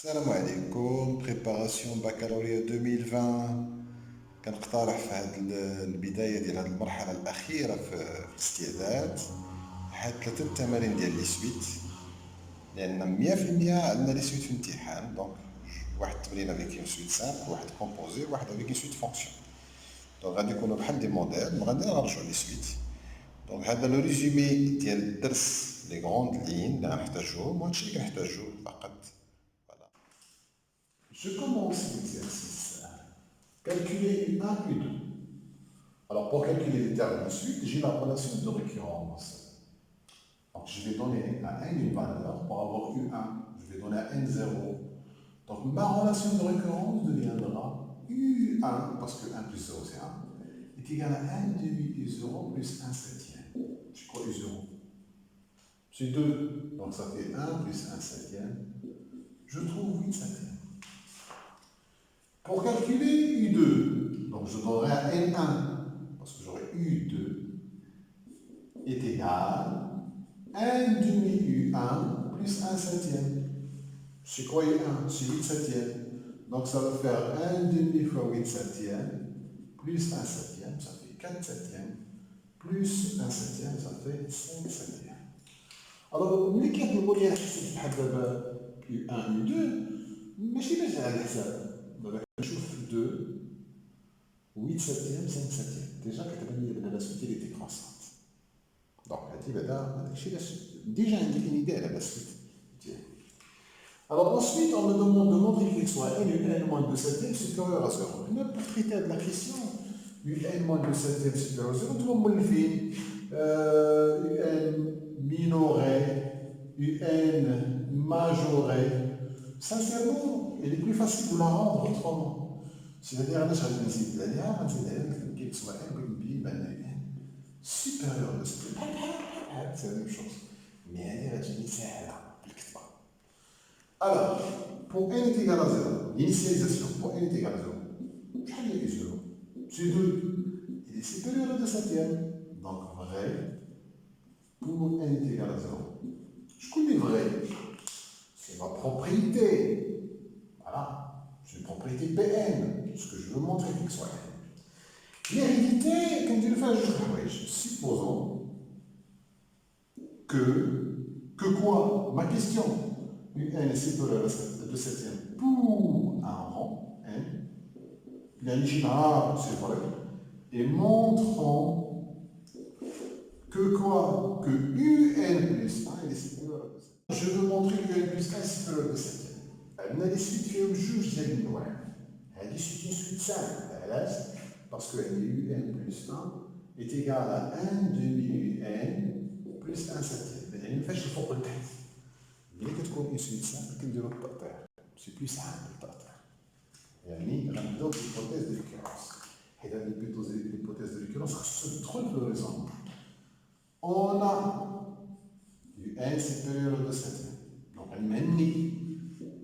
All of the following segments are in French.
السلام عليكم. بريباراسيون بكالوريا 2020. كنقترح في هذه البداية ديال هذه المرحلة الأخيرة في الاستعداد واحد ثلاثة التمارين ديال لي سويت، لأن 100% عندنا لي سويت في الامتحان. دونك واحد التمرين افيك اون سويت سامبل، واحد كومبوزي، واحد افيك اون سويت فونكسيون. دونك غادي يكونوا بحال دي موديل، غادي نرجعوا لي سويت. دونك هذا لو ريزومي ديال الدرس، لي غروند لين اللي غنحتاجوهم وهادشي اللي كنحتاجو فقط. Je commence l'exercice. Calculer U1, U2. Alors pour calculer les termes de suite, j'ai la relation de récurrence. Donc je vais donner à n une valeur. Pour avoir U1, je vais donner à n0. Donc ma relation de récurrence deviendra U1, parce que 1 plus 0 c'est 1, est égal à 1 demi U0 plus 1 septième. Je crois U0. C'est 2, donc ça fait 1 plus 1 septième. Je trouve 8 septièmes. Pour calculer U2, donc je donnerai à N1, parce que j'aurai U2 est égal à 1 demi U1 plus 1 septième. C'est quoi U1? C'est 8 septièmes. Donc ça va faire 1 demi fois 8 septièmes plus 1 septième, ça fait 4 septièmes, plus 1 septième, ça fait 5 septièmes. Alors, ملي كيطلبوا لي نحسب بحال دابا U1 U2 ماشي باش على الحساب. نشوف 2 8 septième 5 septième. Déjà كتبان لي la suite est décroissante. Donc هادي بعدا هادشي باش déjà عندي une idée على la suite. Alors ensuite on me demande de montrer qu'il soit n un moins 2 septième supérieur à 0. Pour traiter de la question un moins 2 septième supérieur à 0, tout le monde le fait. Un minoré, un majoré. Sincèrement, il est plus facile de la rendre autrement. C'est-à-dire, علاش غادي نزيد عليها غنزيد عليها كي تسوى ان كنبين بان ان سوبيريور لو سي بحال سي لا ميم شوز، مي هادي غتجيني ساهله بالكتابه. Alors, pour n est égal à 0, l'initialisation pour n est égal à 0, شحال هي 0 C'est 2. Il est supérieur à 2 septième. Donc vrai pour n est égal à 0. شكون اللي vrai? C'est ma propriété. Voilà. C'est une propriété Pn, ce que je veux montrer qu'il soit n. L'hérédité, comme tu le fais, supposons que quoi? Ma question, un est supérieur à 2 septième pour un rang n, bien c'est vrai, et montrons que quoi? Que un plus 1 est supérieur à 2 septième. Je veux montrer que un plus 1 est supérieur à 2 septième. On a des suites فيهم جوج ديال النوع. هذه c'est une suite simple. علاش؟ parce que un plus 1 est égal à 1 demi un plus 1 septième. يعني ما فيهاش الفوق والتحت. ملي كتكون une suite simple كنديرو التقطيع. c'est plus simple التقطيع. يعني غنبداو بالhypothèse de récurrence. حيت هذه l'hypothèse de récurrence خصها تدخل في le raisonnement. On a un supérieur à 2 septième. donc غنمني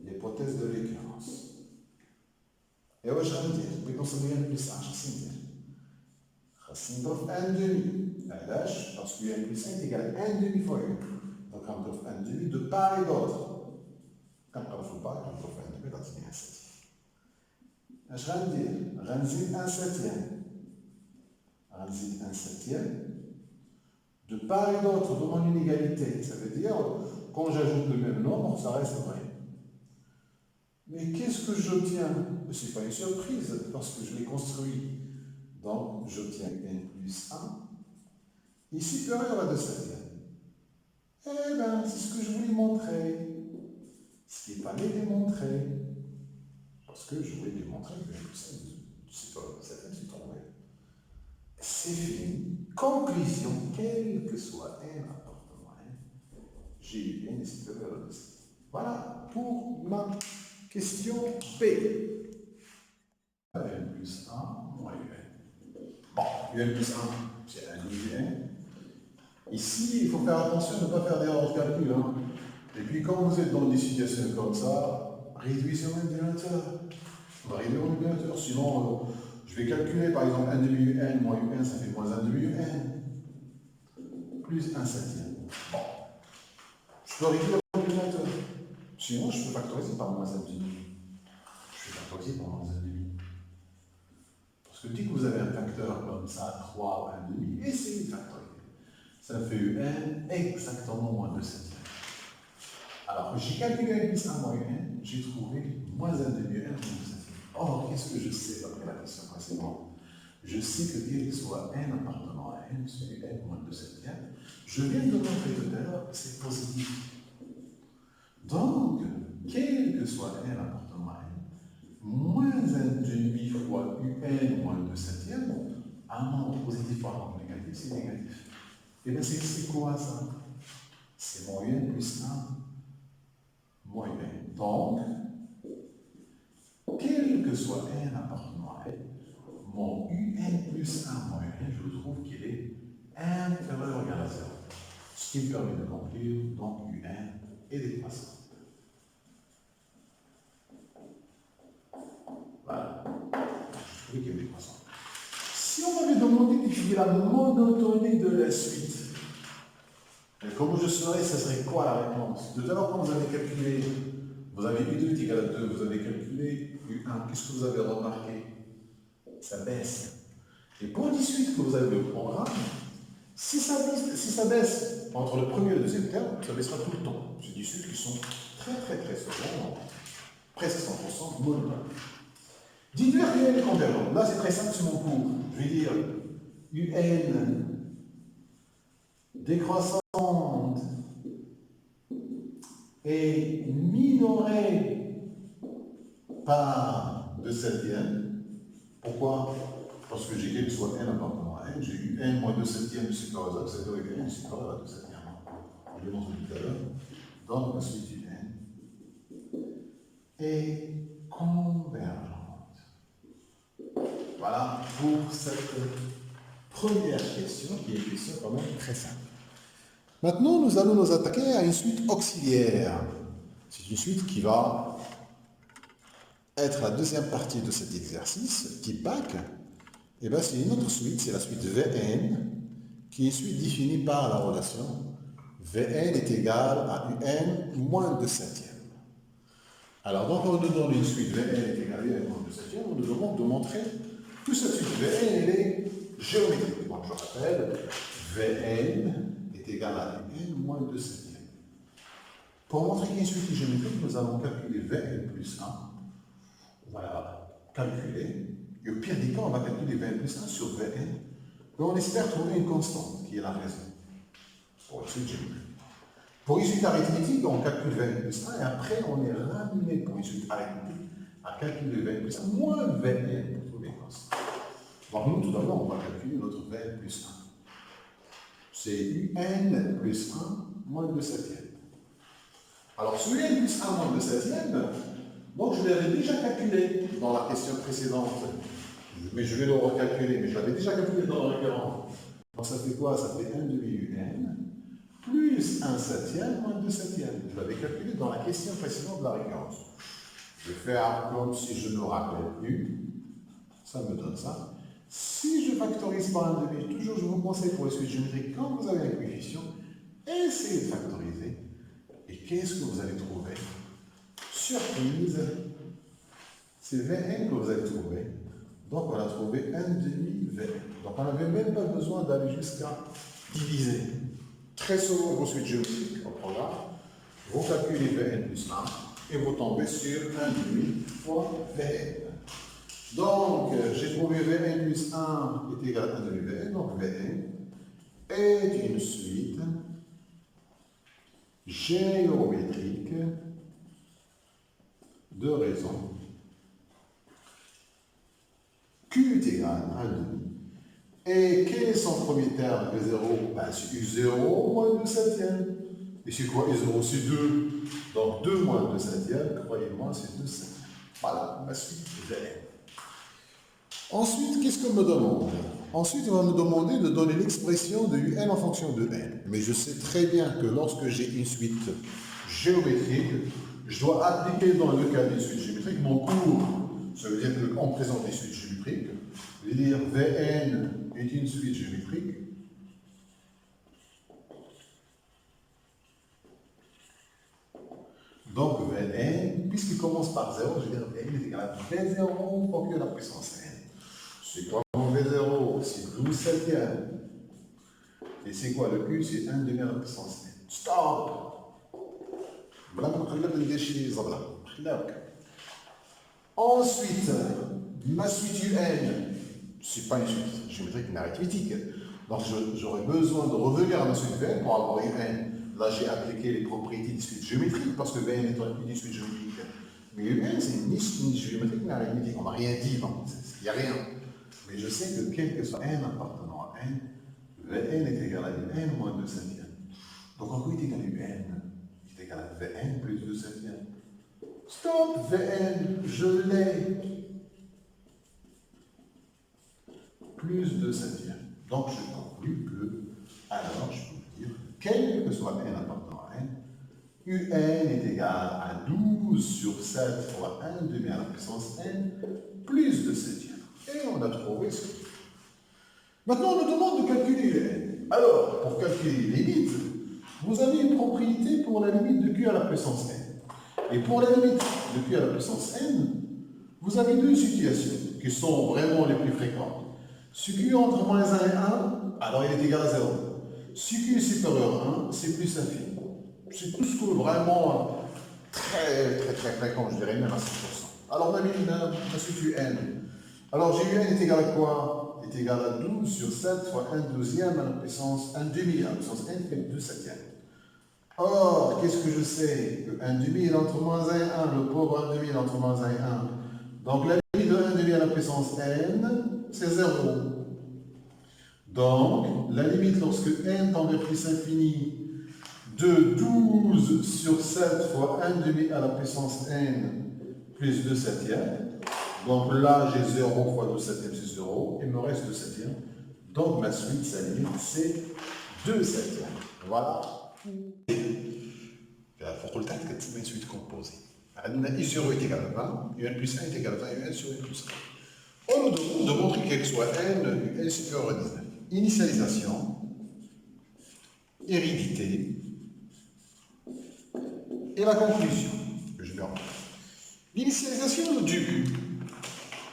l'hypothèse de récurrence. Et واش غندير؟ بغيت نوصل ليها بلس 1 خصني ندير؟ خصني نضرب 1 demi. علاش؟ باسكو ان بلس 1 تيكال 1 demi fois 1. دونك غنضرب 1 demi de part et d'autre. كنقرا في الباك غنضرب 1 demi غتعطيني 1 septième. اش غندير؟ غنزيد 1 septième. غنزيد 1 septième. De part et d'autre de mon inégalité. Ça veut dire, quand j'ajoute le même nombre, ça reste vrai. Mais qu'est-ce que j'obtiens? Ce n'est pas une surprise, parce que je l'ai construit. Donc, j'obtiens n plus 1 est supérieur à 2 septième. Eh bien, c'est ce que je voulais montrer. Ce qui n'est pas démontré. Parce que je voulais démontrer que n plus 1 est supérieur à 2 septième, c'est trouvé. C'est fini. Conclusion, quel que soit n appartenant à n, j'ai eu n est supérieur à 2 septième. Voilà pour ma question B. n plus 1 moins un. Bon, un plus 1, c'est 1 demi n. Ici, il faut faire attention de ne pas faire d'erreur de calcul. Hein. Et puis, quand vous êtes dans des situations comme ça, réduisez l'ordinateur. Réduisez l'ordinateur. Sinon, je vais calculer par exemple 1 demi n moins un, ça fait moins 1 demi n. Plus 1 septième. Bon. Je peux réduire l'ordinateur. Sinon, je peux factoriser par moins 1,5. Je vais factoriser par moins 1,5. Parce que dès que vous avez un facteur comme ça, 3 ou 1,5, essayez de factoriser. Ça fait un exactement moins 2 septièmes. Alors, j'ai calculé n plus 1 moins n, j'ai trouvé moins 1,5 n moins 2 septièmes. Or, qu'est-ce que je sais après la question précédente? Je sais que quel que soit n appartenant à n, c'est n moins 2 septièmes. Je viens de montrer tout à l'heure que c'est positif. Donc, quel que soit n appartenant à n, moins 1,5 fois un moins 2 septièmes, un nombre positif par un nombre négatif, c'est négatif. Et bien, c'est quoi ça? C'est moins n plus 1 moins n. Donc, quel que soit n appartenant à n, mon un plus 1 moins n, je trouve qu'il est inférieur ou égal à 0. Ce qui me permet de conclure, donc, un est décroissant. Voilà. Je trouve qu'il est décroissant. Si on m'avait demandé d'étudier la monotonie de la suite, comment je saurais, ce serait quoi la réponse? Tout à l'heure, quand vous avez calculé, vous avez U2 est égal à 2, vous avez calculé U1, qu'est-ce que vous avez remarqué? Ça baisse. Et pour 18 que vous avez au programme, si ça baisse entre le premier et le deuxième terme, ça baissera tout le temps. C'est 18 qui sont très souvent, presque 100% monotones. Dites-moi UN est convergent. Là, c'est très simple, c'est mon cours. Je vais dire UN décroissante et minorée par 2 septièmes. Pourquoi? Parce que j'ai quel que soit n appartenant à n, j'ai eu n moins 2 septièmes supérieur à 0, c'est avec n supérieur à 2 septièmes. Je l'ai montré tout à l'heure. Donc, la suite du n est convergente. Voilà pour cette première question, qui est une question quand même très simple. Maintenant, nous allons nous attaquer à une suite auxiliaire. C'est une suite qui va être la deuxième partie de cet exercice, qui bac. Et bien, c'est une autre suite, c'est la suite Vn, qui est suite définie par la relation Vn est égal à un moins 2 septièmes. Alors, donc, on nous donne une suite Vn est égal à un moins 2 septièmes, on nous demande de montrer que cette suite Vn, elle est géométrique. Donc, je rappelle, Vn est égal à n moins 2 septièmes. Pour montrer qu'il y a une suite géométrique, nous allons calculer Vn plus 1. On va calculer. Et au pire des cas, on va calculer Vn plus 1 sur Vn. Et on espère trouver une constante, qui est la raison. Pour une suite géométrique. Pour une suite arithmétique, on calcule Vn plus 1 et après, on est ramené pour une suite arithmétique à calculer Vn plus 1 moins Vn pour trouver une constante. Donc, nous, tout d'abord, on va calculer notre Vn plus 1. C'est un plus 1 moins 2 septièmes. Alors, ce n plus 1 moins 2 septièmes, donc je l'avais déjà calculé dans la question précédente. Mais je vais le recalculer, mais je l'avais déjà calculé dans la référence. Donc, ça fait quoi? Ça fait 1 demi-un plus 1 septième moins 2 septièmes. Je l'avais calculé dans la question précédente de la référence. Je vais faire comme si je ne me rappelle plus. Ça me donne ça. Si je factorise par 1 demi, toujours je vous conseille pour les suites géométriques, quand vous avez un coefficient, essayez de factoriser. Et qu'est-ce que vous allez trouver? Surprise, c'est Vn que vous allez trouver. Donc on a trouvé 1 demi Vn. Donc on n'avait même pas besoin d'aller jusqu'à diviser. Très souvent, vos suites géométriques au programme, vous calculez Vn plus 1 et vous tombez sur 1 demi fois Vn. Donc, j'ai trouvé Vn plus 1 est égal à 1 demi Vn. Donc, Vn est une suite géométrique de raison Q est égal à 1 demi. Et quel est son premier terme? U0, ben, c'est U0 moins 2 septièmes. Et c'est quoi U0? C'est 2. Donc 2 moins 2 septièmes, croyez-moi, c'est 2 septièmes. Voilà, ma suite Vn. Ensuite, qu'est-ce qu'on me demande? Ensuite, on va me demander de donner l'expression de Un en fonction de n. Mais je sais très bien que lorsque j'ai une suite géométrique, je dois appliquer dans le cas des suites géométriques mon cours. Ça veut dire qu'on présente des suites géométriques. Je vais dire Vn est une suite géométrique. Donc Vn par 0, je vais dire n est égal à V0 fois Q à la puissance n. C'est quoi mon V0? C'est 12 septièmes. Et c'est quoi le Q? C'est 1 demi à la puissance n. Stop! بلا ما نقلب ندير شي زبله خلاوك. Ensuite, ma suite UN, c'est pas une suite géométrique, une arithmétique. Donc j'aurais besoin de revenir à ma suite VN pour avoir UN. Là j'ai appliqué les propriétés des suites géométriques parce que VN est une suite géométrique. Mais UN c'est une suite géométrique, une arithmétique. On n'a rien dit, il n'y a rien. Mais je sais que quel que soit n appartenant à n, Vn est égal à UN moins 2 septièmes. Donc en quoi il est égal à UN? Il est égal à Vn plus 2 septièmes. Stop, Vn, je l'ai. Plus 2 septièmes. Donc je conclus que, alors je peux dire, quel que soit n appartenant à n, Un est égal à 12 sur 7 fois 1 demi à la puissance n plus 2 septièmes. Et on a trouvé ce qu'il faut. Maintenant on nous demande de calculer n. Alors, pour calculer les limites, vous avez une propriété pour la limite de q à la puissance n. Et pour la limite de q à la puissance n, vous avez deux situations qui sont vraiment les plus fréquentes. Si q entre moins 1 et 1, alors il est égal à 0. Si q est supérieur à 1, c'est plus infini. C'est tout ce que vraiment très fréquent, je dirais même à 100%. Alors ma suite n. Alors j'ai u n est égal à quoi? Est égal à 12 sur 7 fois 1 deuxième à la puissance 1 demi à la puissance n fait 2 septièmes. Or, qu'est-ce que je sais? Que 1 demi est entre moins 1 et 1, le pauvre 1 demi est entre moins 1 et 1. Donc la limite de 1 demi à la puissance n, c'est 0. Donc, la limite lorsque n tend vers plus infini de 12 sur 7 fois 1 demi à la puissance n plus 2 septièmes. Donc là, j'ai 0 fois 2 septièmes, c'est 0. Il me reste 2 septièmes. Donc ma suite, sa limite, c'est 2 septièmes. Voilà. فوق لتحت كتسمى suite composée. عندنا I0 est égal à 20, UN plus 1 est égal à 20, UN sur N plus 1. On nous demande de montrer quel que soit N, UN supérieur à 19. Initialisation, hérédité, et la conclusion, que je mets en place. L'initialisation du but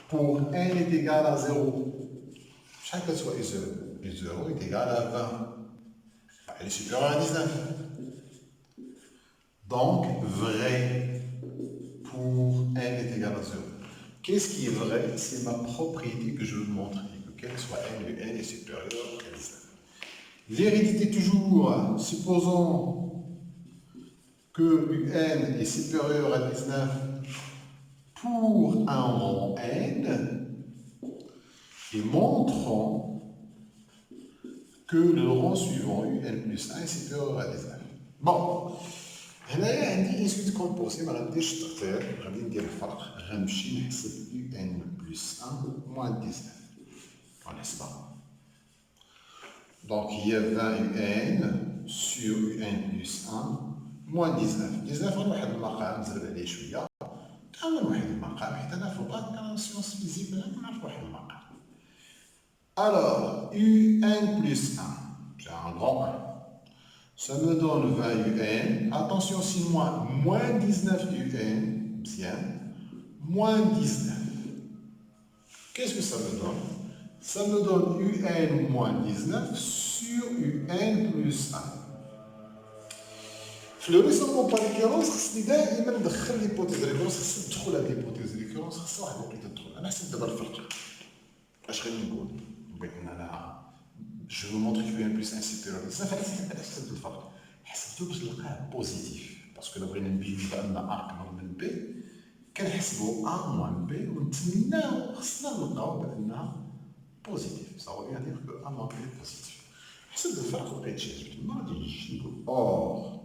pour n est égal à 0. Chaque que soit I0 est égal à 20. Elle est supérieure à 19. Donc, vrai pour n est égal à 0. Qu'est-ce qui est vrai? C'est ma propriété que je veux montrer, que quel que soit n est supérieur à 19. L'hérédité toujours, supposons que n est supérieur à 19 pour un rang n, et montrons que le rang suivant un plus 1 est supérieur à 19. Bon, هنايا عندي une suite composée ما غنديرش التقطير، غادي ندير الفرق، غنمشي نحسب un plus 1 moins 19. غنحسبها. Donc il y a 20 un sur un plus 1 moins 19. 19 غير واحد المقام نزرب عليه شويه. أول واحد المقام حيت أنا في الباك كان سيونس فيزيك نعرف واحد المقام. Alors, UN plus 1, j'ai un grand 1. Ça me donne 20 UN. Attention, si moi, moins 19 UN, bien, moins 19. Qu'est-ce que ça me donne? Ça me donne UN moins 19 sur UN plus 1. في لو ريزونمون با ريكورونس خصني دائما ندخل ليبوتيز ريكورونس، خصني ندخل هاد ليبوتيز ريكورونس، خصها واحد الوقيته تدخل. انا حسيت دابا الفرق اش غادي نقول؟ بغيت انا جو فو مونطري كو ان بلس ان سيبيريور بزاف، علاش حسبت الفرق؟ حسبتو باش نلقاه بوزيتيف، باسكو الا بغينا نبيني بان ا اكبر من بي كنحسبو ا موان بي ونتمناو خصنا نلقاو بانها بوزيتيف، سا فيغ دير كو ا موان بي بوزيتيف. حسبت الفرق ولقيت شي عجبتني، ما غاديش نقول اور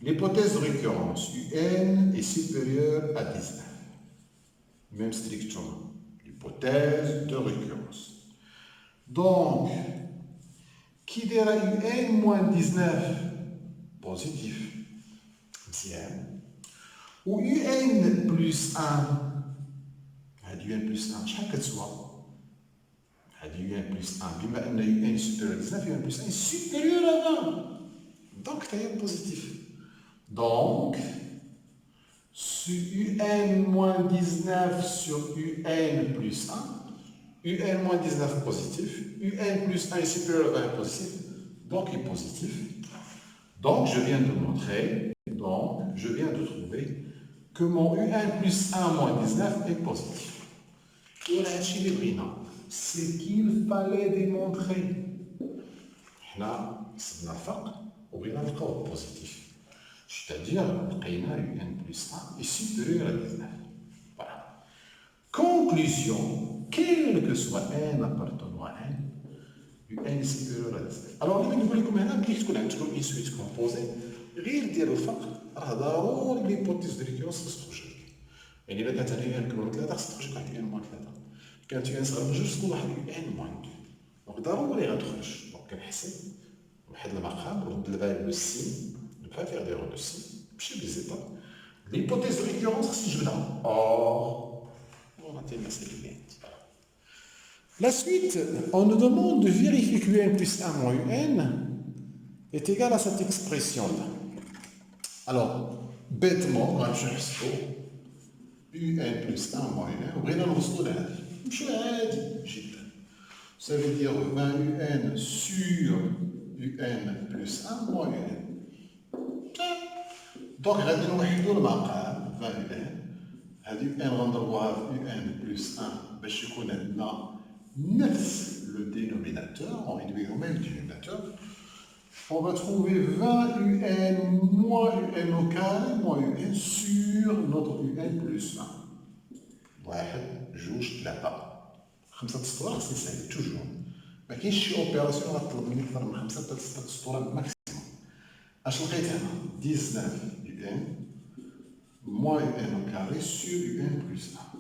l'hypothèse de récurrence UN est supérieure à 19. Même strictement. L'hypothèse de récurrence. Donc, qui dira UN moins 19 positif, bien. Ou UN plus 1, UN plus 1, chaque soit. UN plus 1, بما أن UN est supérieur à 19, UN plus 1 est supérieur à 20. Donc, c'est positif. Donc, UN moins 19 sur UN plus 1. UN moins 19 positif. UN plus 1 est supérieur à 1 positif. Donc il est positif. Donc je viens de montrer, donc je viens de trouver que mon UN plus 1 moins 19 est positif. Et là, chez les brillants, c'est qu'il fallait démontrer. Là, c'est la fac, au brillant le corps positif. C'est-à-dire, le UN plus 1 est supérieur à 19. Voilà. Conclusion, quel que soit n appartenant à n, UN est supérieur à 19. Alors, je vais vous dire maintenant que تكون عندكم une suite composée, غير ديال الفقر راه ضروري l'hypothèse de récurrence تخرج لك. يعني إذا كانت هنا UN كبر من 3 خصك تخرج لك واحد UN موان 3. كانت UN صغر من 2 تكون واحد UN موان 2. دونك ضروري غتخرج. دونك كنحسب واحد المقام ونرد البال لو سي ne pas faire d'erreur de si نمشي بليزيطاب. l'hypothèse de récurrence خصني نجبدها. Or, on a tellement celle-là. La suite, on nous demande de vérifier que UN plus 1 moins UN est égal à cette expression-là. Alors, bêtement, on va chercher UN plus 1 moins UN, on va نوصلوا لهذا. مش عادي جدا. Ça veut dire 20 UN sur UN plus 1 moins UN. Donc, غادي نوحدوا المقام 20 UN. هذه UN غنضربوها في UN plus 1 باش يكون عندنا نفس le dénominateur, on réduit au même dénominateur. On va trouver 20 UN moins UN au carré moins UN sur notre UN plus 1. واحد جوج ثلاثة. خمسة سطور خصني نسهل توجور. ما كاينش شي اوبيراسيون غتطلب مني أكثر من 5 حتى 6 سطور ماكسيموم. اش لقيت هنا؟ 19 UN moins UN au carré sur UN plus 1.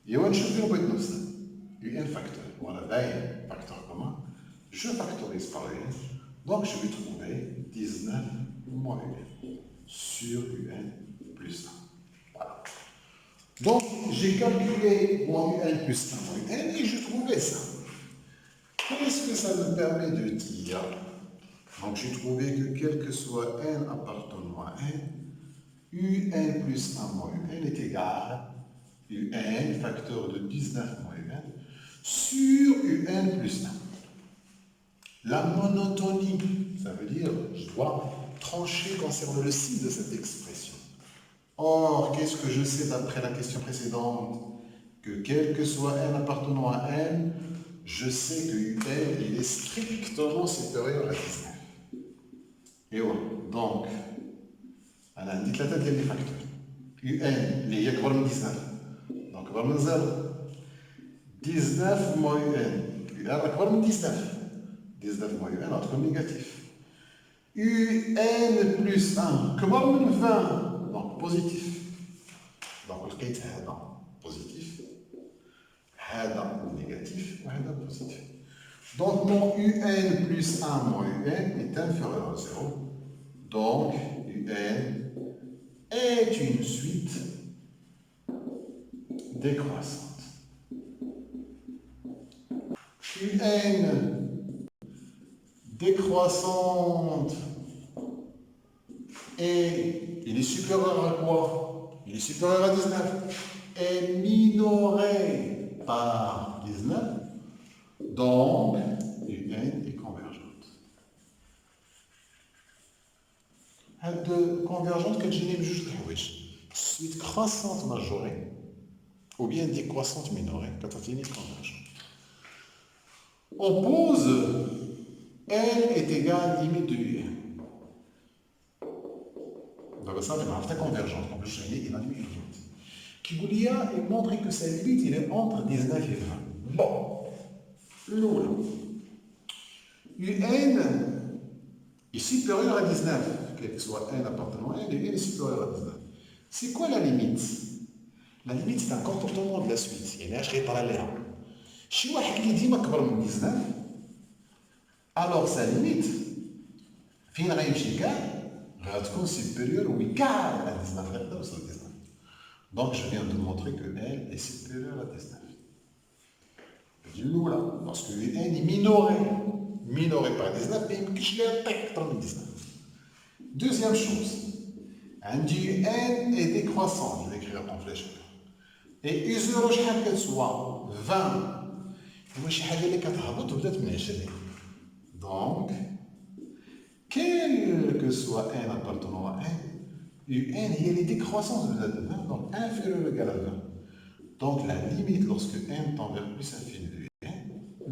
ايوا نشوف فين بغيت نوصل. UN facteur. Voilà, là, facteur commun. Je factorise par UN. Donc, je vais trouver 19 moins UN sur UN plus 1. Voilà. Donc, j'ai calculé mon UN plus 1 moins UN et je trouvais ça. Qu'est-ce que ça me permet de dire? Donc, j'ai trouvé que quel que soit n appartenant à n, UN plus 1 moins UN est égal à UN facteur de 19 moins UN sur UN plus 1. La monotonie, ça veut dire je dois trancher concernant le signe de cette expression. Or, qu'est-ce que je sais d'après la question précédente? Que quel que soit n appartenant à n, je sais que UN il est strictement supérieur à 19. Et voilà. Donc, on a dit la des facteurs. UN, il y a 19. Donc, on va 0. 19 moins UN. Il y a encore 19. 19 moins UN, entre négatif. UN plus 1. Comment 20? Donc positif. Donc le cas est positif. هذا négatif. وهذا positif. Donc mon UN plus 1 moins UN est inférieur à 0. Donc UN est une suite décroissante. UN décroissante et il est supérieur à quoi? Il est supérieur à 19 et minoré par 19, donc UN est convergente. Cette convergente que j'ai mis juste suite croissante majorée ou bien décroissante minorée quand on finit convergente. On pose N est égal à limite de UN. Donc ça, c'est une convergence. Donc je l'ai il a limite. Qui il montre que sa limite il est entre 19 et 20. Bon. L'eau. UN est supérieur à 19. Quel que soit N appartenant à N, N est supérieur à 19. C'est quoi la limite? La limite, c'est un comportement de la suite. Il y a un parallèle. Si on a dit que 19, alors sa limite, fin de va être supérieure ou égale à 19. Donc je viens de montrer que L est supérieure à 19. Je dis nous là, parce que N est minoré par 19, mais je l'ai attaqué par 19. Deuxième chose, عندي n est décroissant, je vais écrire en flèche. Et U0 شحال كتسوى 20 هو شي حاجه اللي كتهبط وبدات من 20. Donc quel que soit n appartenant à n, UN هي اللي décroissance بدات de 20, donc inférieur ou égal à 20. Donc la limite lorsque n tend vers plus infini de UN,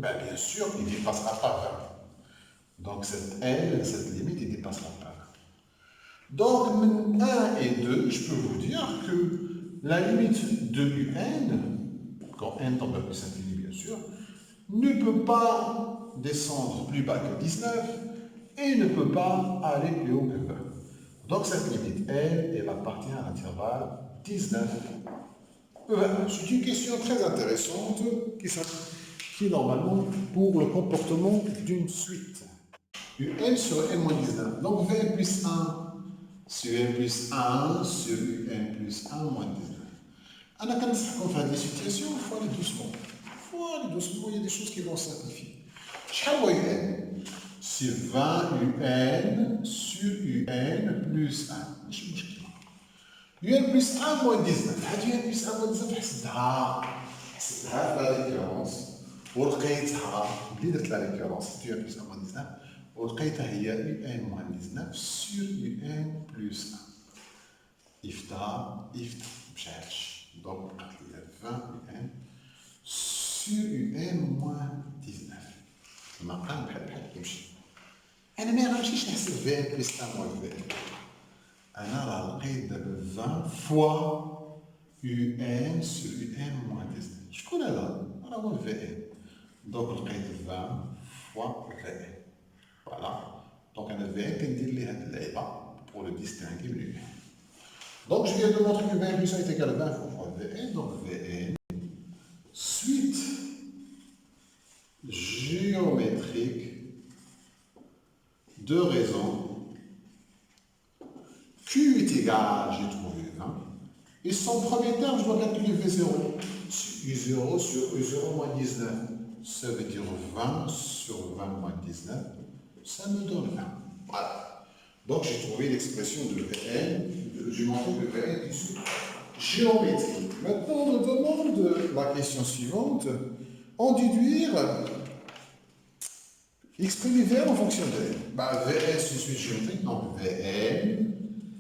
ben, bien sûr il dépassera pas 20. Donc cette limite il dépassera pas 20. Donc, 1 et 2, je peux vous dire que la limite de UN, quand n tend vers plus infini bien sûr, ne peut pas descendre plus bas que 19 et ne peut pas aller plus haut que 20. Donc cette limite, elle appartient à l'intervalle 19. C'est une question très intéressante qui normalement pour le comportement d'une suite. UN sur n-19. Donc Vn plus 1 sur n plus 1 sur un plus 1 moins 19. Alors, quand on fait des situations, il faut aller doucement. Il faut aller doucement, il y a des choses qui vont simplifier. Quel est UN? C'est 20 UN sur UN plus 1. ماشي مشكلة. UN plus 1 moins 19. هاد UN plus 1 moins 19 حسبتها في لا ريكورونس ولقيتها ملي درت لا ريكورونس UN plus 1 moins 19 ولقيتها هي UN moins 19 sur UN plus 1. إفتح مشاتش. Donc بقات لي 20 UN sur UN moins 19. المقام بحال كيمشي. أنا ما غنمشيش نحسب VN plus 1 moins VN. أنا راه لقيت دابا 20 fois UN sur UN moins 19. شكون هذا؟ راه هو VN. دونك لقيت 20 fois VN. Voilà. Donc أنا VN كندير ليه هاد اللعيبة pour le distinguer من UN. Donc je viens de montrer que VN plus 1 est égal à 20 fois VN. Donc VN suite géométrique de raison Q est égal, j'ai trouvé 20, et son premier terme, je dois calculer V0. U0 sur U0 moins 19, ça veut dire 20 sur 20 moins 19, ça me donne 20. Voilà. Donc j'ai trouvé l'expression de Vn, j'ai montré que Vn est issue géométrique. Maintenant, on me demande la question suivante, en déduire exprimer Vn en fonction de n. Bah, Vn c'est suite géométrique, donc Vn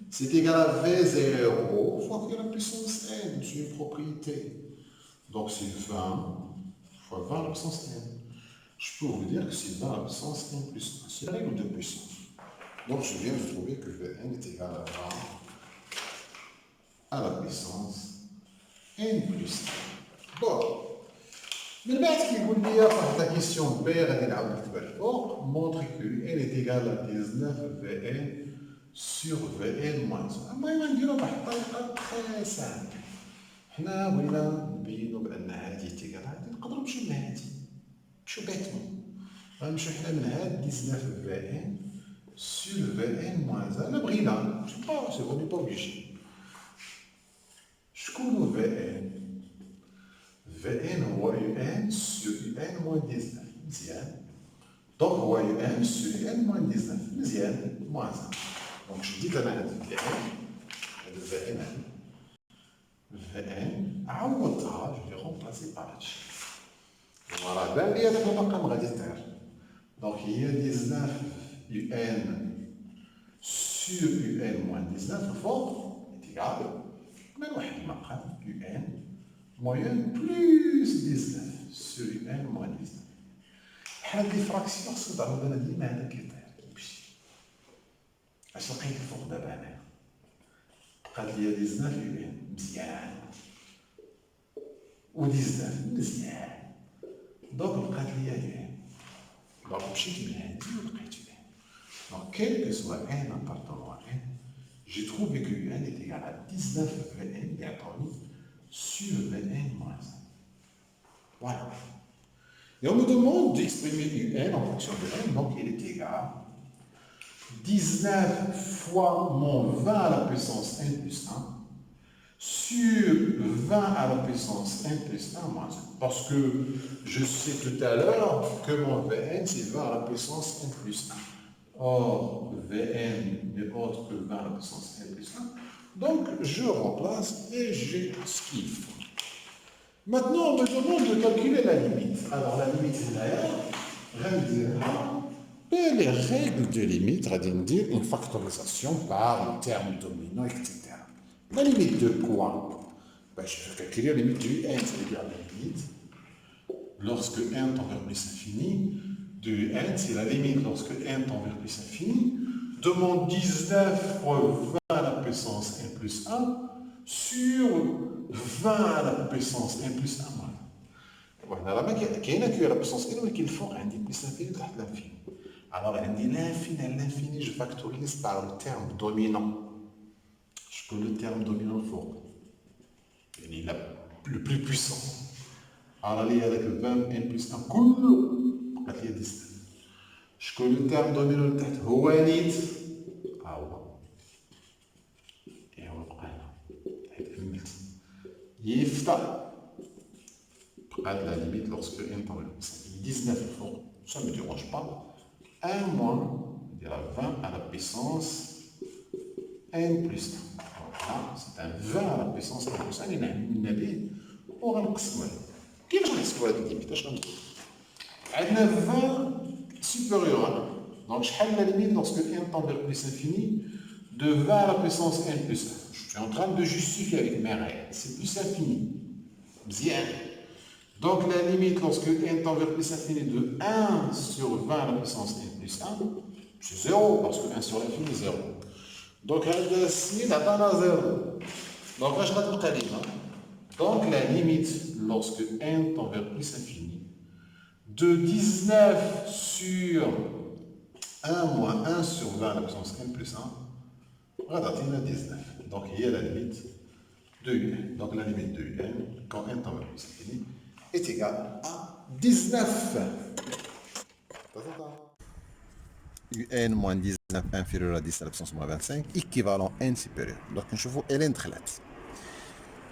c'est égal à V0 fois que la puissance n, c'est une propriété. Donc c'est 20 fois 20 à la puissance n. Je peux vous dire que c'est 20 à la puissance n plus 1. C'est la règle de puissance. Donc je viens de trouver que Vn est égal à 20 à la puissance n plus 1. Bon. من بعد كيقول لي واحد لا كيسيون بي غادي نعاود نكتبها الفوق مونطري كو ان est égal à 19 Vn sur Vn moins 1. المهم نديرو بواحد الطريقه تري سامبل. حنا بغينا نبينو بان هادي تيكال هادي نقدرو نمشيو لهادي نمشيو بيتمون غنمشيو حنا من هاد 19 Vn sur Vn moins 1. لا بغينا سي با سي اوني با اوبليجي. شكون Vn؟ Vn هو UN sur UN moins 19 مزيان. Donc هو UN sur UN moins 19 مزيان moins 1. Donc je dis أنا هاد Vn Vn عوضتها je vais remplacer par هادشي. فوالا بان لي هذاك المقام غادي يطير. Donc هي 19 UN sur UN moins 19 الفوق est égal من واحد المقام UN moyenne plus 19 sur UN moins 19. بحال دي فراكسيون خصك تعرف انا ديما هذا كيطير كيمشي. اش لقيت الفوق دابا انايا؟ بقات لي 19 UN مزيان و 19 مزيان. دونك بقات لي UN. دونك مشيت من هادي ولقيت UN. دونك quel que soit n appartenant à n, j'ai trouvé que UN est égal à 19 Vn qui appartient sur Vn moins 1. Voilà. Et on me demande d'exprimer UN en fonction de n, donc il est égal 19 fois mon 20 à la puissance n plus 1 sur 20 à la puissance n plus 1 moins 1. Parce que je sais tout à l'heure que mon Vn c'est 20 à la puissance n plus 1. Or, Vn n'est autre que 20 à la puissance n plus 1. Donc, je remplace et j'ai ce qu'il faut. Maintenant, on me demande de calculer la limite. Alors, la limite, c'est là. Et les règles de limite, on va dire une factorisation par un terme dominant, etc. La limite de quoi? Ben, je vais calculer la limite du n, c'est-à-dire la limite lorsque n tend vers plus infini de n, c'est la limite lorsque n tend vers plus infini, de mon 19 fois 20 à la puissance n plus 1 sur 20 à la puissance n plus 1 moins. Voilà, là, il y a que la puissance n, mais qu'il faut un plus infini تحت l'infini. Alors, l'infini, je factorise par le terme dominant. Je peux le terme dominant fort. Il est le plus puissant. Alors, il y a le 20 n plus 1 كله بقات لي 19. شكون لو تيرم دومينو اللي تحت هو نيت ها هو ايوا بقى هنا حيت كملت يفتح بقات لا ليميت لورسكو ان طون 19 الفوق ça me dérange pas 1 moins نديرها 20 à la puissance n plus 1 voilà c'est un 20 à la puissance n plus 1 اللي نعملنا به وغنقسمو عليه كيفاش نحسبوا هاد الليميت اش غندير عندنا 20 supérieur à 1. Donc, je la limite lorsque n tend vers plus infini de 20 à la puissance n plus 1. Je suis en train de justifier avec mes règles. C'est plus infini. Bien. Donc, la limite lorsque n tend vers plus infini de 1 sur 20 à la puissance n plus 1, c'est 0 parce que 1 sur l'infini, 0. Donc, la limite atteint 0. Donc, là, je vais donc, la limite lorsque n tend vers plus infini de 19 sur 1 moins 1 sur 20 à la puissance n plus 1, on va atteindre 19. Donc, il y a la limite de un. Donc, la limite de un, quand n tend vers plus infini, est égale à 19. un moins 19 inférieur à 10 à la puissance moins 25, équivalent n supérieur. Donc, je vous ln دخلت.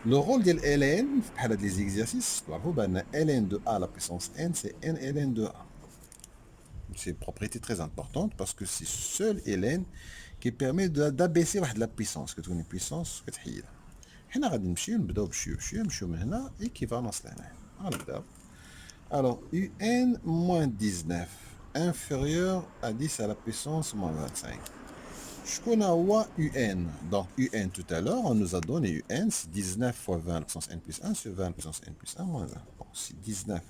Le rôle de ln, pour les exercices, ln de a à la puissance n, c'est n ln de a. C'est une propriété très importante parce que c'est seul ln qui permet d'abaisser la puissance, que tu as une puissance que tu as. On va نبداو بشويه نمشيو من هنا équivalence لهنا. Alors un moins 19 inférieur à 10 à la puissance moins 25. شكون هو un? Donc un tout à l'heure on nous a donné un c'est 19 fois 20 à la puissance n plus 1 sur 20 à la puissance n plus 1 moins 1. Donc c'est 19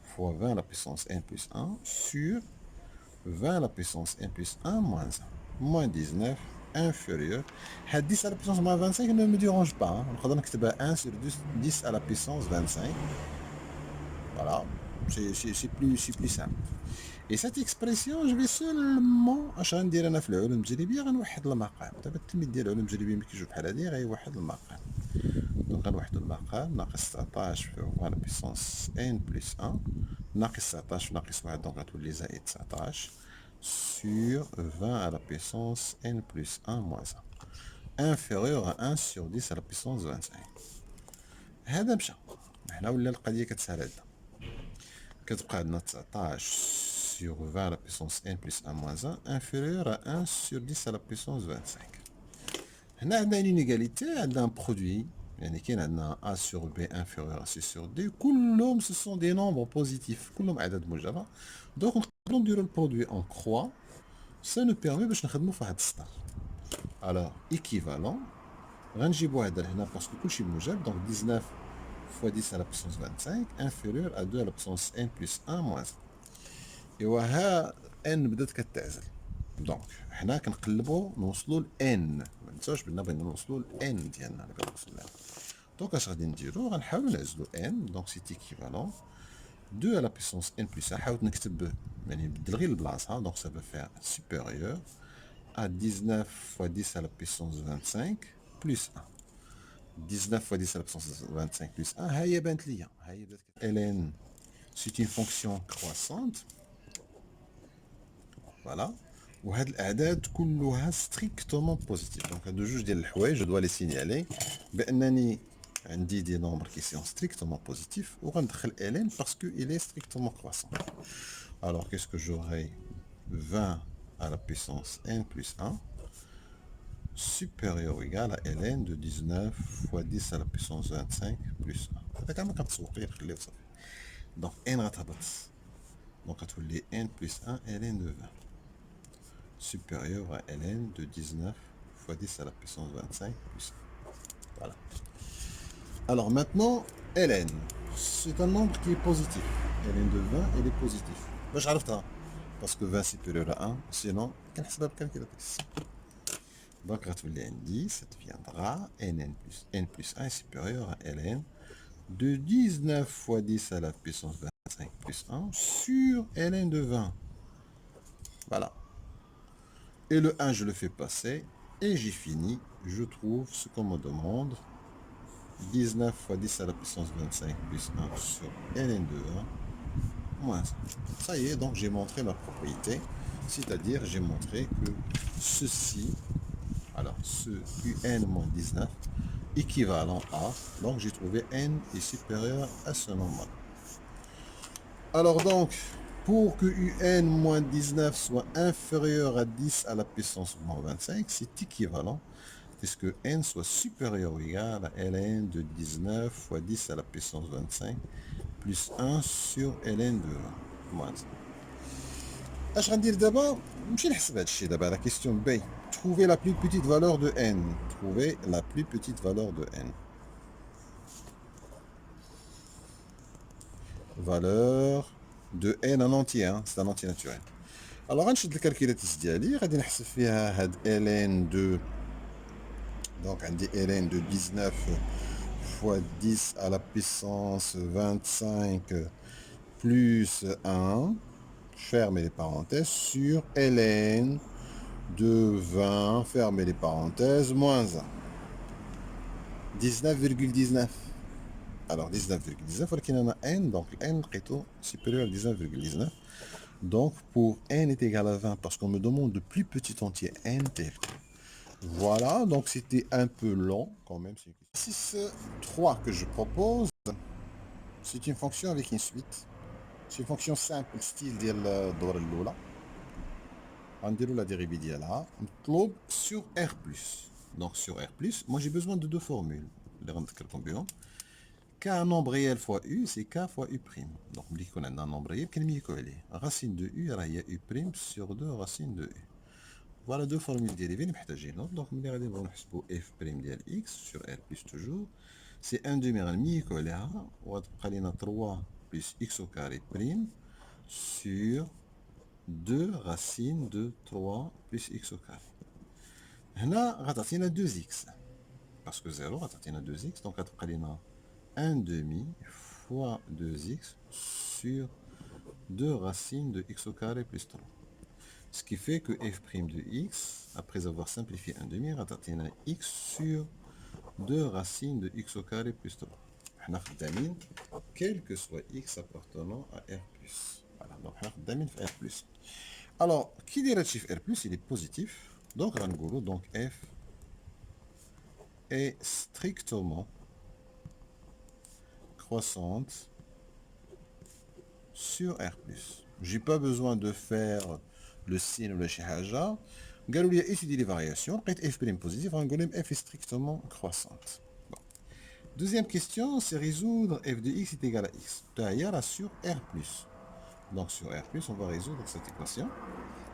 fois 20 à la puissance n plus 1 sur 20 à la puissance n plus 1 moins 1. Moins 19 inférieur. 10 à la puissance moins 25 ne me dérange pas. On va 1 sur 10 à la puissance 25. Voilà, c'est plus simple. Et cette expression, je vais seulement عشان ندير انا في العلوم التجريبيه غنوحد المقام. دابا التلميذ ديال العلوم التجريبيه ملي كيجيو بحال هادي غيوحد المقام. دونك غنوحدو المقام ناقص 19 في 1 بيسونس ان بلس 1 ناقص 19 ناقص 1 دونك غتولي زائد 19 sur 20 à la puissance n plus 1 moins 1 inférieur à 1 sur 10 à la puissance 25. هذا مشى. حنا ولا القضيه كتسهل هذا. كتبقى عندنا 19 sur 20 à la puissance n plus 1 moins 1 inférieur à 1 sur 10 à la puissance 25. هنا عندنا une inégalité, عندنا un produit, يعني كاين عندنا a sur b inférieur à c sur d, كلهم ce sont des nombres positifs, كلهم أعداد موجبة. Donc نقدروا نديروا البرودوي en croix, ça nous permet باش نخدموا في واحد السطر. Alors équivalent, غنجيبوا هذا لهنا باسكو كلشي موجب, donc 19 fois 10 à la puissance 25 inférieur à 2 à la puissance n plus 1 moins 1. ايوا ها ان بدات كتعزل دونك حنا كنقلبوا نوصلوا ل ان ما ننساوش بنا بغينا نوصلوا ل ان ديالنا اللي كنوصل لها دونك اش غادي نديرو غنحاولوا نعزلوا ان دونك سي ايكيفالون 2 à la puissance n plus 1 حاولت نكتب يعني نبدل غير البلاصه دونك ça va faire supérieur à 19 fois 10 à la puissance 25 plus 1 19 fois 10 à la puissance 25 plus 1 ها هي بانت ليا ها هي بدات ln c'est une fonction croissante. Voilà. وهاد الاعداد كلها strictement positive. Donc هادو جوج ديال الحوايج je dois les signaler بانني عندي des nombres qui sont strictement positifs وغندخل ln parce que il est strictement croissant. Alors qu'est-ce que j'aurai 20 à la puissance n plus 1 supérieur ou égal à ln de 19 fois 10 à la puissance 25 plus 1. هذا كامل كنتسوق خليه صافي. Donc n غتهبط. Donc غتولي n plus 1 ln de 20 supérieur à ln de 19 fois 10 à la puissance 25 plus 1. Voilà. Alors maintenant, ln, c'est un nombre qui est positif. ln de 20, elle est positive. باش عرفتها parce que 20 supérieur à 1, sinon كنحسبها بالcalculatrice. Donc غتولي عندي ça deviendra n plus 1 est supérieur à ln de 19 fois 10 à la puissance 25 plus 1 sur ln de 20. Voilà. Et le 1, je le fais passer. Et j'ai fini. Je trouve ce qu'on me demande. 19 fois 10 à la puissance 25 plus 1 sur ln de 1 moins 1. Ça y est, donc j'ai montré ma propriété. C'est-à-dire, j'ai montré que ceci, alors ce un moins 19, équivalent à, donc j'ai trouvé n est supérieur à ce nombre. Alors donc, pour que un moins 19 soit inférieur à 10 à la puissance moins 25, c'est équivalent, puisque n soit supérieur ou égal à ln de 19 fois 10 à la puissance 25 plus 1 sur ln de moins 1. اش غندير دابا نمشي نحسب هذا الشيء دابا la question B. Trouver la plus petite valeur de n. Trouver la plus petite valeur de n. Valeur de n en entier, hein, c'est un entier naturel. Alors غنشد الكالكيلاتيس ديالي غادي نحسب فيها هاد ln de donc عندي ln de 19 fois 10 à la puissance 25 plus 1, fermez les parenthèses, sur ln de 20, fermez les parenthèses, moins 1. 19,19. Alors 19,19, ولكن أنا n, donc n plutôt supérieur à 19,19. Donc pour n est égal à 20, parce qu'on me demande le plus petit entier n tel. Voilà, donc c'était un peu long quand même. 6,3 que je propose, c'est une fonction avec une suite. C'est une fonction simple, style ديال الدورة الأولى. غنديرو la dérivée ديالها مطلوب sur R+. Donc sur R+, moi j'ai besoin de deux formules. اللي غنذكركم بهم. K un nombre réel fois U, c'est K fois U'. Donc ملي يكون عندنا un nombre réel كنميكو عليه. Racine de U راه هي U' sur 2 racine de U. Voilà deux formules dérivées اللي محتاجينهم. Donc ملي غادي نبغيو نحسبوا f' ديال x sur R+ toujours. C'est 1 demi غنميكو عليها وغتبقى لينا 3 plus x au carré prime sur 2 racine de 3 plus x au carré. هنا غتعطينا 2x parce que 0 غتعطينا 2x, donc غتبقى لينا 1 demi fois 2x sur 2 racines de x au carré plus 3. Ce qui fait que f' de x, après avoir simplifié 1 demi, غتعطينا x sur 2 racines de x au carré plus 3. حنا خدامين quel que soit x appartenant à R+. Voilà, donc حنا خدامين في R+. Alors, qui dit هادشي في R+, il est positif. Donc غنقولوا donc f est strictement croissante sur R+. J'ai pas besoin de faire le signe ou le شي حاجة. قالوا لي étudier les variations, لقيت f' positif, غنقول لهم f est strictement croissante. Bon. Deuxième question, c'est résoudre f de x est égal à x. D'ailleurs, sur R+. Donc sur R+, on va résoudre cette équation.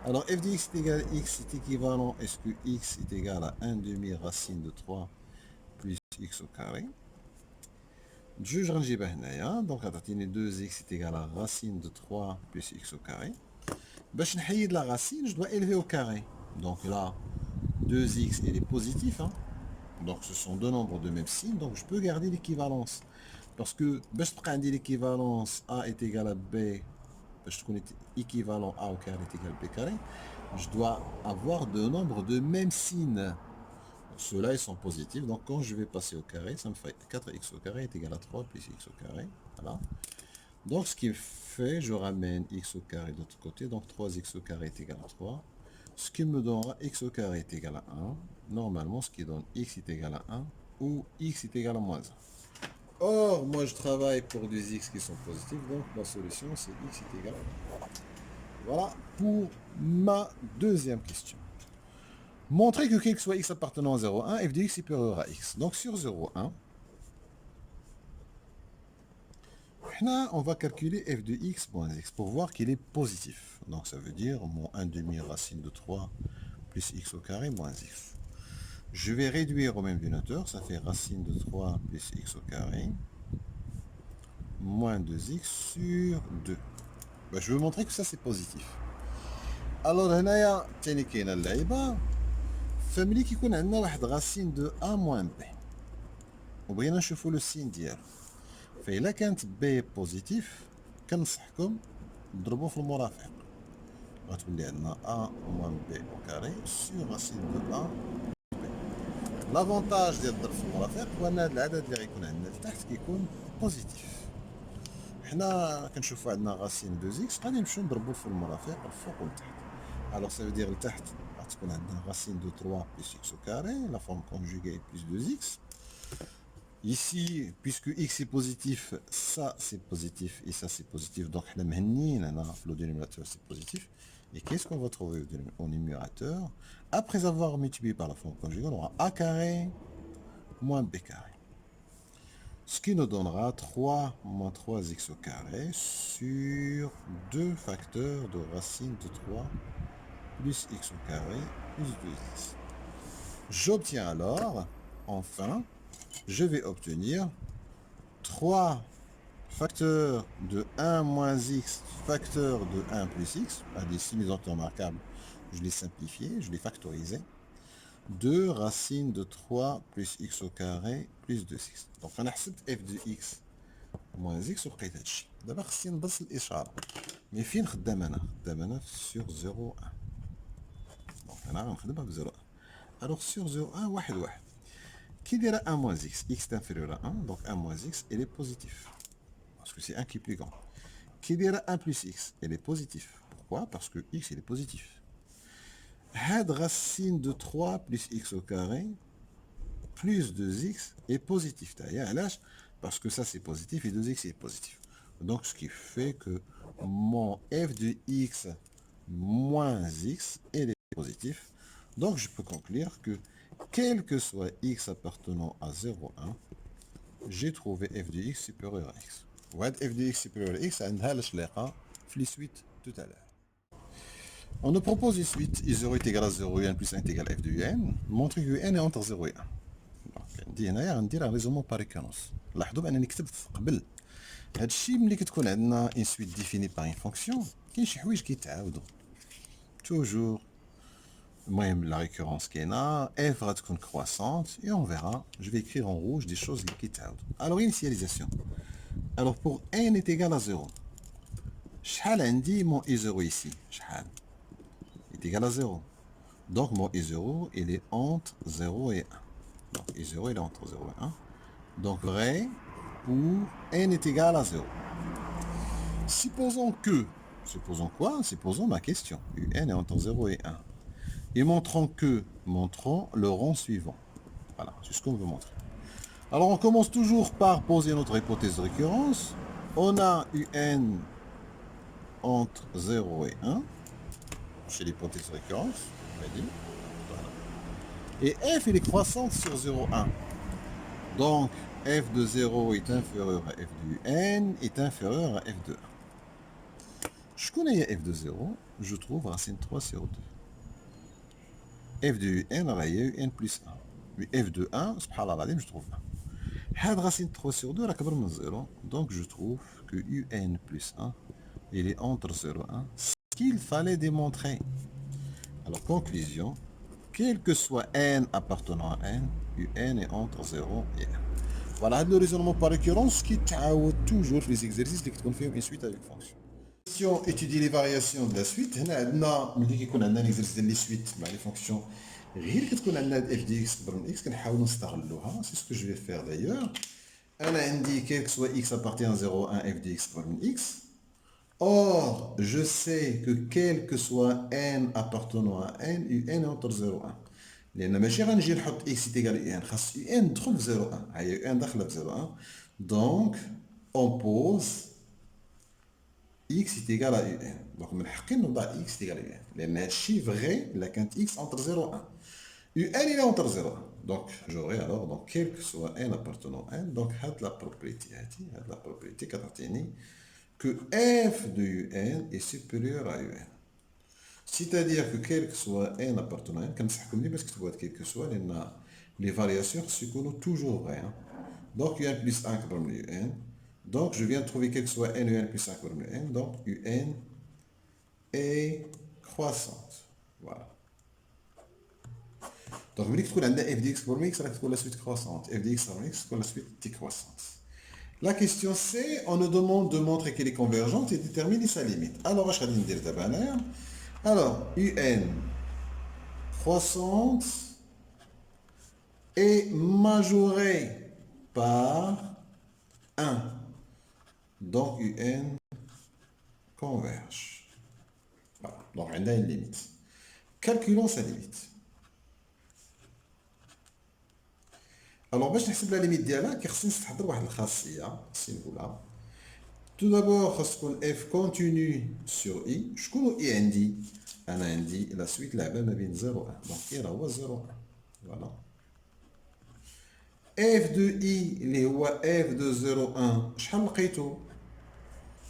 Alors f de x est égal à x, c'est équivalent, est-ce que x est égal à 1 demi racine de 3 plus x au carré. جوج غنجيبها هنايا, donc غتعطيني 2x est égal à racine de 3 plus x au carré. باش نحيد la racine, je dois élever au carré. Donc là, 2x, il est positif, hein. Donc ce sont deux nombres de même signe, donc je peux garder l'équivalence. Parce que باش تبقى عندي l'équivalence a est égal à b, باش تكون équivalent a au carré est égal à b carré, je dois avoir deux nombres de même signe. Ceux-là, ils sont positifs. Donc, quand je vais passer au carré, ça me fait 4x au carré est égal à 3 plus x au carré. Voilà. Donc, ce qui fait, je ramène x au carré de l'autre côté. Donc, 3x au carré est égal à 3. Ce qui me donnera x au carré est égal à 1. Normalement, ce qui donne x est égal à 1 ou x est égal à moins 1. Or, moi, je travaille pour des x qui sont positifs. Donc, la solution, c'est x est égal à 1. Voilà pour ma deuxième question. Montrer que quel que soit x appartenant à 0,1, f de x supérieur à x. Donc sur 0,1, on va calculer f de x moins x pour voir qu'il est positif. Donc ça veut dire mon 1 demi racine de 3 plus x au carré moins x. Je vais réduire au même dénominateur, ça fait racine de 3 plus x au carré moins 2x sur 2. Ben, je veux montrer que ça c'est positif. Alors هنايا تاني كاينه اللعيبه فملي كيكون عندنا واحد غاسين دو a moins b وبغينا نشوفوا لو سين ديالو فإلا كانت بي بوزيتيف كنصحكم تضربوا في المرافق غتولي عندنا ا موان بي او كاري سور راسين دو ا بي. لافونتاج ديال الضرب في المرافق هو ان هذا العدد اللي غيكون عندنا لتحت كيكون بوزيتيف. حنا كنشوفوا عندنا غاسين دو زيكس غادي نمشيو نضربوا في المرافق الفوق والتحت. الوغ سا فو دير لتحت غتكون عندنا racine de 3 plus x au carré, la forme conjuguée plus 2x. Ici, puisque x est positif, ça c'est positif et ça c'est positif. Donc, le dénominateur c'est positif. Et qu'est-ce qu'on va trouver au numérateur? Après avoir multiplié par la forme conjugée, on aura a carré moins b carré. Ce qui nous donnera 3 moins 3x au carré sur 2 facteurs de racine de 3 plus x au carré plus 2x. J'obtiens alors, enfin, je vais obtenir 3 facteurs de 1 moins x facteur de 1 plus x. Allez, si mes autres remarquables, je les simplifié, je les factorisé. 2 racines de 3 plus x au carré plus 2x. Donc, on a f de x moins x وبقيت هادشي. دابا خصني نبص الاشاره. مي فين خدام انا؟ خدام انا sur 0,1. دونك انا غنخدمها ب 0,1. Alors sur 0,1 واحد واحد. Qui dira 1 moins x? X est inférieur à 1, donc 1 moins x, elle est positif. Parce que c'est 1 qui est plus grand. Qui dira 1 plus x? Elle est positive. Pourquoi? Parce que x, il est positif. Had racine de 3 plus x au carré plus 2x est positif. Parce que ça, c'est positif et 2x est positif. Donc, ce qui fait que mon f de x moins x, elle est positif. Donc, je peux conclure que quel que soit x appartenant à 0,1, j'ai trouvé f de x supérieur à x. وهاد f de x supérieur à x عندها الاشلاقة في les suites tout à l'heure. On nous propose une suite i0 est égal à 0 et 1 plus 1 est égal à f de un. Montrer que n est entre 0 et 1. Donc, عندي هنايا غندير un raisonnement par récurrence. لاحظوا بأنني كتبت قبل هاد الشيء ملي كتكون عندنا une suite définie par une fonction كاين شي حوايج كيتعاودوا. Toujours la récurrence qu'il y a, f va être croissante et on verra, je vais écrire en rouge des choses qui sont. Alors initialisation. Alors pour n est égal à 0, شحال عندي mon i0 ici, شحال est égal à 0. Donc mon i0 il est entre 0 et 1. Donc i0 il est entre 0 et 1. Donc vrai pour n est égal à 0. Supposons quoi? Supposons ma question. Un est entre 0 et 1. Et montrons le rang suivant. Voilà, c'est ce qu'on veut montrer. Alors on commence toujours par poser notre hypothèse de récurrence. On a un entre 0 et 1, chez l'hypothèse de récurrence. Voilà. Et f il est croissante sur 0,1. Donc f de 0 est inférieur à f de n est inférieur à f de 1. Je connais f de 0, je trouve racine 3 sur 2. f de n راهي n plus 1. Mais f de 1, subhanallah, je trouve 1. Had racine 3 sur 2 راكبر من 0. Donc je trouve que un plus 1, il est entre 0 et 1. Ce qu'il fallait démontrer. Alors conclusion, quel que soit n appartenant à n, un est entre 0 et 1. Voilà le raisonnement par récurrence qui تعاود toujours les exercices اللي كتكون فيهم une suite avec fonction. Question étudier les variations de la suite. هنا عندنا ملي كيكون عندنا l'exercice ديال لي سويت مع لي فونكسيون غير كتكون عندنا اف دي اكس كبر من اكس كنحاولوا نستغلوها. سي سكو جو في فير دايوغ. انا عندي كيل كسوا اكس appartient à 0,1 اف دي اكس كبر من اكس. Or, je sais que quel que soit n appartenant à n, un est entre 0 et 1. لأن ماشي غنجي نحط x est égal à un, خاص un ندخل في 0,1. هي un داخله في 0,1. Donc, on pose x est égal à un. Donc, من حقي نوضع x est égal à un. لأن هذا الشيء vrai إلا كانت x entre 0 et 1. un il est entre 0 et 1. Donc, j'aurai alors, donc, quel que soit n appartenant à n, donc, la propriété, la propriété que f de un est supérieur à un. C'est-à-dire que quel que soit n appartenant à n, comme ça, parce que tu vois quel que soit, les variations se connaissent toujours vraies. Hein. Donc, un plus 1 comme un. Donc, je viens de trouver quel que soit n un plus 1 comme un. Donc, un est croissante. Voilà. Donc, vous que f de x pour x, ça va la suite croissante. F de x pour x, c'est la suite décroissante. La question c'est, on nous demande de montrer qu'elle est convergente et déterminer sa limite. Alors, je vais dire d'abord. Alors, un croissante est majorée par 1. Donc, un converge. Voilà. Donc, on a une limite. Calculons sa limite. Alors, باش نحسب la limite ديالها كيخصني نستحضر واحد الخاصية نقولها. Tout d'abord, خاص تكون f continue sur i. شكون i عندي؟ أنا عندي la suite لعبة ما بين 0 و 1. Donc, i راه هو 0 و 1. Voilà. f de i اللي هو f de 0 و 1 شحال لقيتو؟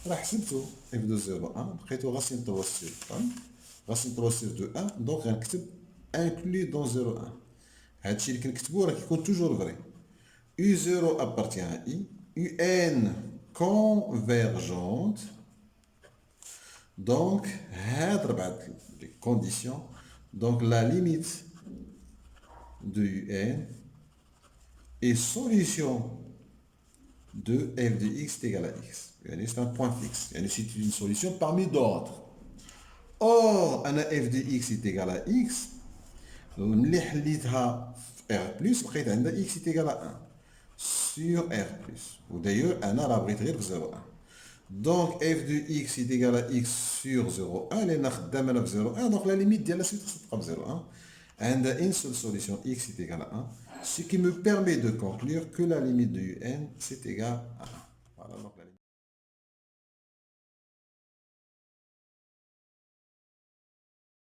راه حسبتو f de 0 و 1 لقيتو غاسين توصل غاسين توصل دو 1 دونك غنكتب inclus dans 0 و 1. هادشي اللي كنكتبو راه كيكون توجور فري. U0 appartient à I, UN convergente. Donc, les conditions. Donc, la limite de UN est solution de f de x est égal à x. C'est un point fixe. C'est une solution parmi d'autres. Or, un f de x est égal à x. اللي حليتها في R+, لقيت عندها x est égal à 1 sur R+. D'ailleurs, أنا راه بغيت غير في 0,1. Donc, f de x est égal à x sur 0,1 لأن خدام أنا في 0,1 donc la limite ديالها سي تبقى ب 0,1. عندها une seule solution x est égal à 1 ce qui me permet de conclure que la limite de un c'est égal à 1. Voilà, donc la limite.